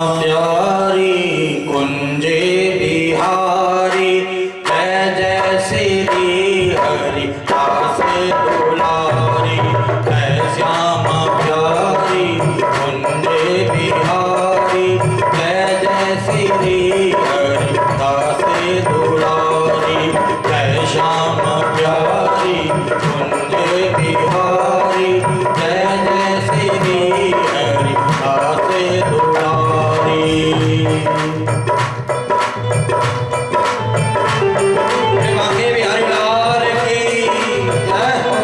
प्यारी कुंजे बिहारी जय जय श्री हरि दास दुलारी जय श्याम प्यारी कुंजे बिहारी जय जय श्री हरि दास दुलारी जय श्याम प्यारी कुंजे बिहारी जय जय श्री हरि दास दुलारी। मांगे बिहारी लाल की जय हो।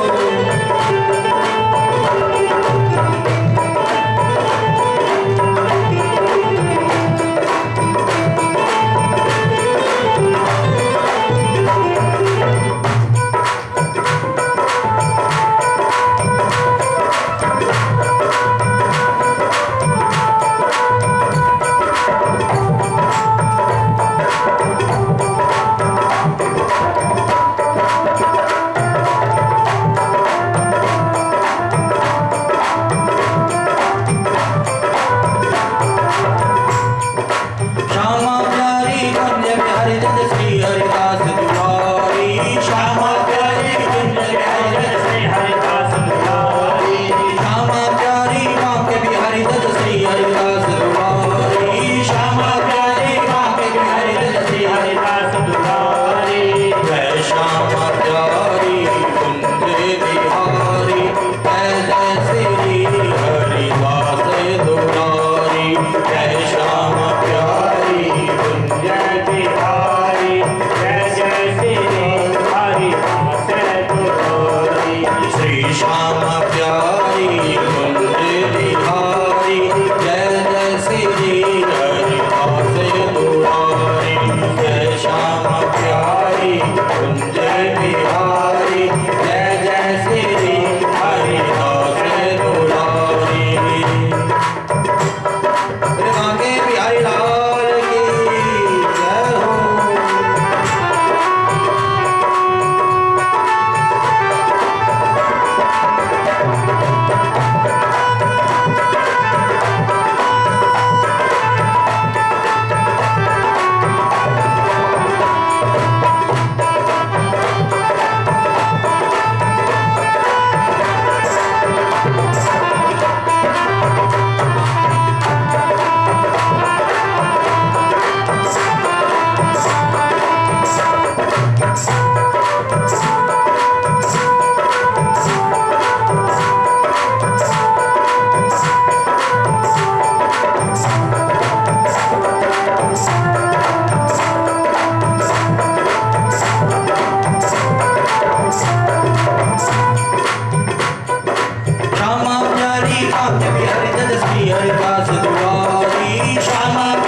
श्यामा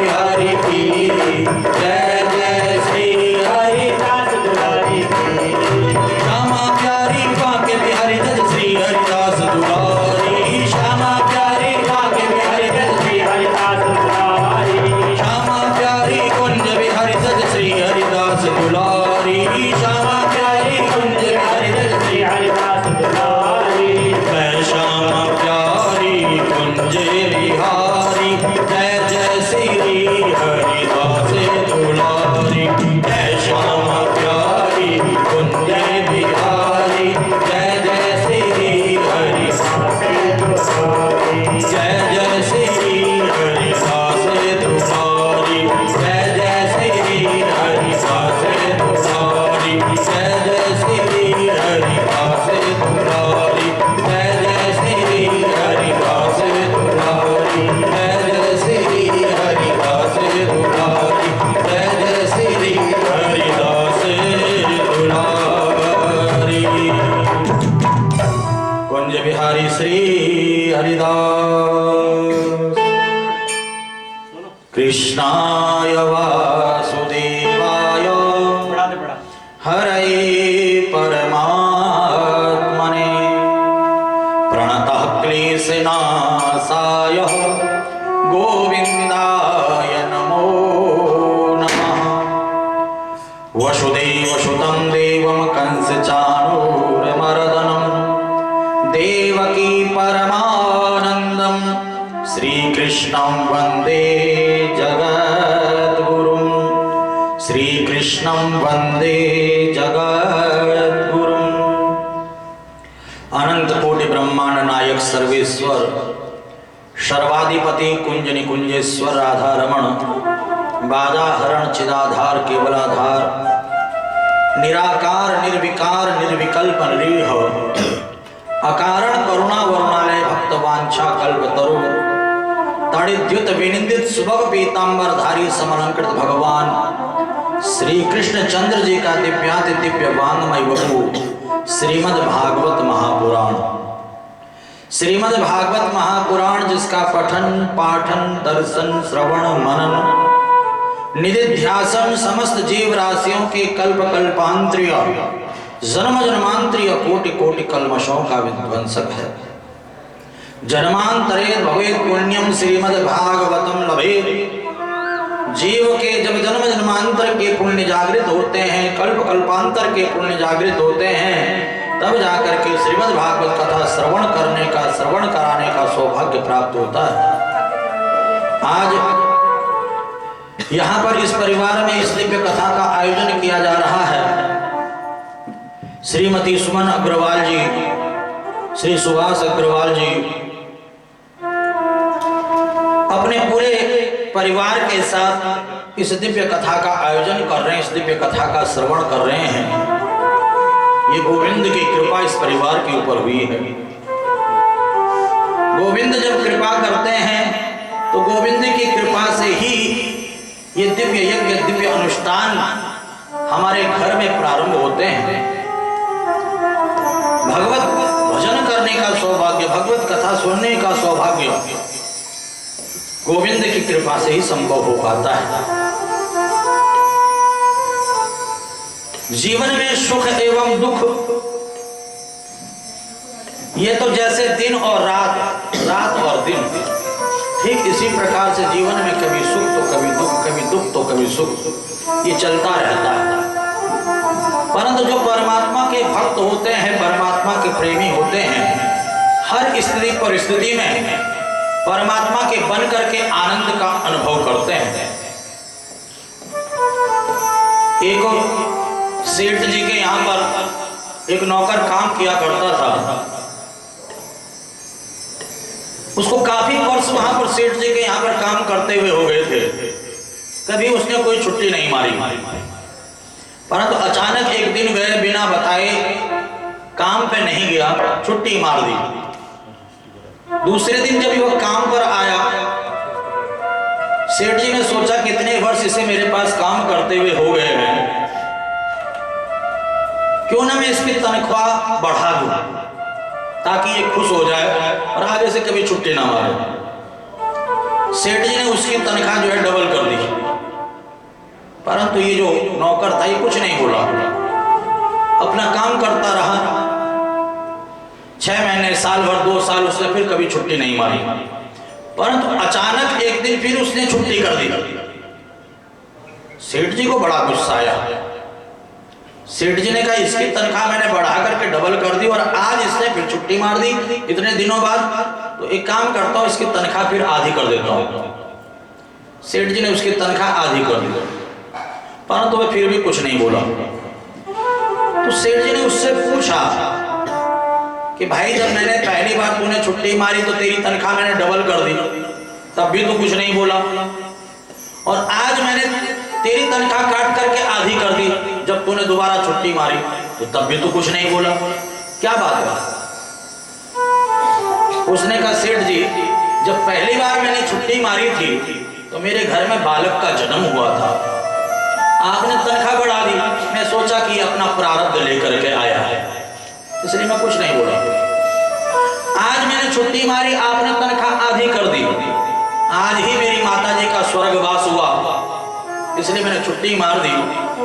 प्यारी की जय जय कृष्णाय वासुदेवाय हरये परमात्मने प्रणतः क्लेशनाशाय गोविन्दाय नमो नमः। वसुदेवसुतं देवं कंसचाणूरमर्दनं देवकी परमानन्दं श्रीकृष्णं वन्दे जगद्गुरुं श्रीकृष्णं वन्दे जगद्गुरुं। अनंत कोटि ब्रह्मांड नायक सर्वेश्वर सर्वाधिपति कुंज निकुंजेश्वर राधा रमण बाधाहरण चिदाधार केवलाधार निराकार निर्विकार निर्विकल्प निरीह अकारण करुणा वरुणालय भक्तवांछा कल्पतरु तड़िद्युत विनिंदित सुभग पीतांबरधारी समलंकृत भगवान श्री कृष्ण चंद्र जी का दिव्याति दिव्य वांगमय वपु श्रीमद् भागवत महापुराण। श्रीमद् भागवत महापुराण जिसका पठन पाठन दर्शन श्रवण मनन निधिध्यासन समस्त जीव राशियों के कल्प कल्पांतरीय जन्म जन्मांतरीय कोटि कोटि कल्मषों का विध्वंसक है। जन्मांतरे भवेत् पुण्यम श्रीमद् भागवतम लभेत्। जीव के जब जन्म जन्मांतर के पुण्य जागृत होते हैं कल्प कल्पांतर के पुण्य जागृत होते हैं तब जाकर के श्रीमद् भागवत कथा श्रवण करने का श्रवण कराने का सौभाग्य प्राप्त होता है। आज यहाँ पर इस परिवार में इस दिव्य कथा का आयोजन किया जा रहा है। श्रीमती सुमन अग्रवाल जी श्री सुभाष अग्रवाल जी अपने पूरे परिवार के साथ इस दिव्य कथा का आयोजन कर रहे हैं, इस दिव्य कथा का श्रवण कर रहे हैं। ये गोविंद की कृपा इस परिवार के ऊपर हुई है। गोविंद जब कृपा करते हैं तो गोविंद की कृपा से ही ये दिव्य यज्ञ दिव्य अनुष्ठान हमारे घर में प्रारंभ होते हैं। भगवत भजन करने का सौभाग्य भगवत कथा सुनने का सौभाग्य गोविंद की कृपा से ही संभव हो पाता है। जीवन में सुख एवं दुख ये तो जैसे दिन और रात रात और दिन ठीक इसी प्रकार से जीवन में कभी सुख तो कभी दुख तो कभी सुख ये चलता रहता है। परंतु जो परमात्मा के भक्त होते हैं परमात्मा के प्रेमी होते हैं हर स्थिति परिस्थिति में परमात्मा के बन करके आनंद का अनुभव करते हैं। एक सेठ जी के यहाँ पर एक नौकर काम किया करता था। उसको काफी वर्ष वहां पर सेठ जी के यहाँ पर काम करते हुए हो गए थे। कभी उसने कोई छुट्टी नहीं मारी। परंतु अचानक एक दिन वह बिना बताए काम पे नहीं गया, छुट्टी मार दी। दूसरे दिन जब वह काम पर आया सेठ जी ने सोचा कितने वर्ष इसे मेरे पास काम करते हुए हो गए हैं, क्यों ना मैं इसकी तनख्वाह बढ़ा दूं ताकि ये खुश हो जाए और आगे से कभी छुट्टी ना मारे। सेठ जी ने उसकी तनख्वाह जो है डबल कर दी। परंतु ये जो नौकर था ये कुछ नहीं बोला, अपना काम करता रहा। 6 महीने साल भर 2 साल उसने फिर कभी छुट्टी नहीं मारी। परंतु अचानक एक दिन फिर उसने छुट्टी कर दी। सेठ जी को बड़ा गुस्सा आया। सेठ जी ने कहा इसकी तनख्वाह मैंने बढ़ा करके डबल कर दी और आज इसने फिर छुट्टी मार दी इतने दिनों बाद, तो एक काम करता हूं इसकी तनख्वाह फिर आधी कर देता हूं। सेठ जी ने उसकी तनख्वाह आधी कर दी, परंतु वह फिर भी कुछ नहीं बोला। तो सेठ जी ने उससे पूछा कि भाई जब मैंने पहली बार तूने छुट्टी मारी तो तेरी तनख्वाह मैंने डबल कर दी, तब भी तो कुछ नहीं बोला, और आज मैंने तेरी तनख्वाह काट करके आधी कर दी जब तूने दोबारा छुट्टी मारी तो तब भी तो कुछ नहीं बोला, क्या बात है? उसने कहा सेठ जी जब पहली बार मैंने छुट्टी मारी थी तो मेरे घर में बालक का जन्म हुआ था, आपने तनख्वाह बढ़ा दी, मैं सोचा कि अपना प्रारब्ध लेकर के आया है इसलिए मैं कुछ नहीं बोला। आज मैंने छुट्टी मारी, आपने तनख्वाह आधी कर दी, आज ही मेरी माता जी का स्वर्गवास हुआ, इसलिए मैंने छुट्टी मार दी।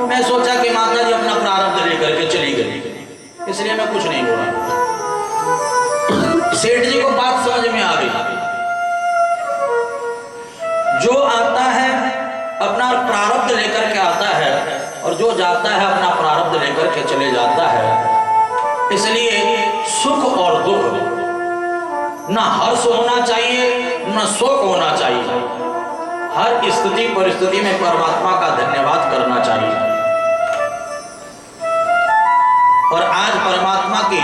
मैं सोचा कि माता जी अपना प्रारब्ध लेकर के चली गई, इसलिए मैं कुछ नहीं बोला। सेठ जी को बात समझ में आ गई। जो आता है अपना प्रारब्ध लेकर के आता है, और जो जाता है अपना प्रारब्ध लेकर के चले जाता है। इसलिए सुख और दुख, ना हर्ष होना चाहिए ना शोक होना चाहिए। हर स्थिति परिस्थिति में परमात्मा का धन्यवाद करना चाहिए। और आज परमात्मा की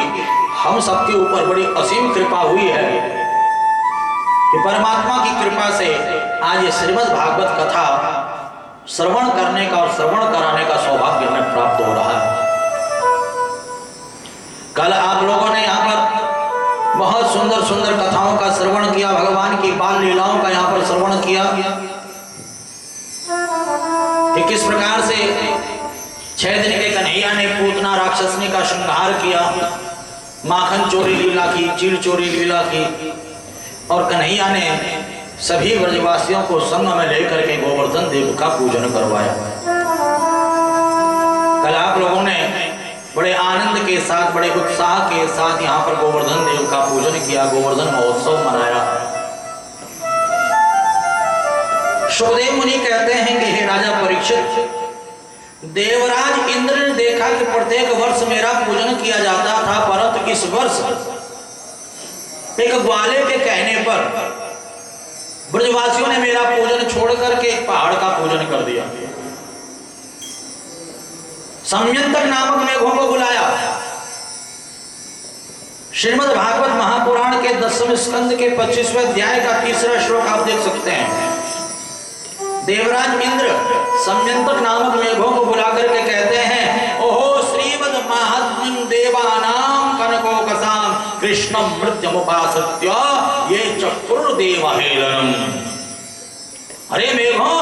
हम सबके ऊपर बड़ी असीम कृपा हुई है कि परमात्मा की कृपा से आज ये श्रीमद् भागवत कथा श्रवण करने का और श्रवण कराने का सौभाग्य हमें प्राप्त हो रहा है। कल आप लोगों ने यहाँ पर बहुत सुंदर सुंदर कथाओं का श्रवण किया, भगवान की बाल लीलाओं का यहाँ पर श्रवण किया कि किस प्रकार से 6 दिन के कन्हैया ने पूतना राक्षसनी का श्रृंगार किया, माखन चोरी लीला की, चीड़ चोरी लीला की, और कन्हैया ने सभी ब्रजवासियों को संग में लेकर के गोवर्धन देव का पूजन करवाया। कल आप लोगों ने बड़े आनंद के साथ, बड़े उत्साह के साथ यहाँ पर गोवर्धन देव का पूजन किया, गोवर्धन महोत्सव मनाया। सुखदेव मुनि कहते हैं कि हे राजा परीक्षित, देवराज इंद्र ने देखा कि प्रत्येक वर्ष मेरा पूजन किया जाता था, परंतु इस वर्ष एक ग्वाले के कहने पर ब्रजवासियों ने मेरा पूजन छोड़ करके एक पहाड़ का पूजन कर दिया। संयंतक नामक मेघों को बुलाया। श्रीमद् भागवत महापुराण के 10वें स्कंद के 25वें अध्याय का 3रा श्लोक आप देख सकते हैं। देवराज इंद्र संयंतक नामक मेघों को बुला करके कहते हैं, ओहो श्रीमद् महात्म्यं देवानां कनकोकसां कृष्णं मृत्युमुपासत्य ये चक्रुर्देवहेलनम्। अरे मेघों,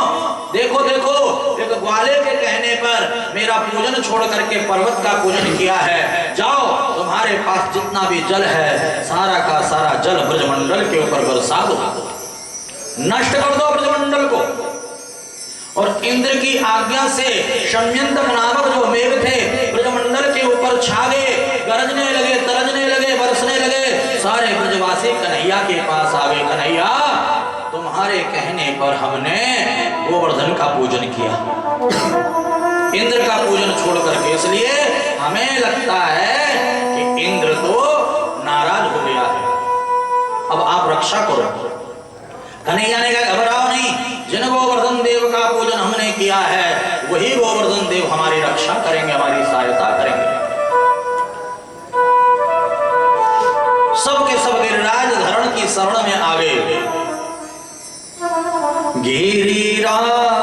देखो देखो, एक ग्वाले के कहने पर मेरा पूजन छोड़ करके पर्वत का पूजन किया है। जाओ, तुम्हारे पास जितना भी जल है सारा का सारा जल ब्रजमंडल के ऊपर बरसा दो, नष्ट कर दो ब्रजमंडल को। और इंद्र की आज्ञा से संयंतक नामक जो मेघ थे ब्रजमंडल के ऊपर छा गए, गरजने लगे, तरजने लगे, बरसने लगे। सारे ब्रजवासी कन्हैया के पास आ गए। कन्हैया, तुम्हारे कहने पर हमने गोवर्धन का पूजन किया, इंद्र का पूजन छोड़ करके। इसलिए हमें लगता है कि इंद्र तो नाराज हो गया है, अब आप रक्षा करो। कन्हैया ने कहा, घबराओ नहीं, जिन गोवर्धन देव का पूजन हमने किया है वही गोवर्धन देव हमारी रक्षा करेंगे, हमारी सहायता करेंगे। सबके सब गिरिराज धरण की शरण में आ गए। गिरिराज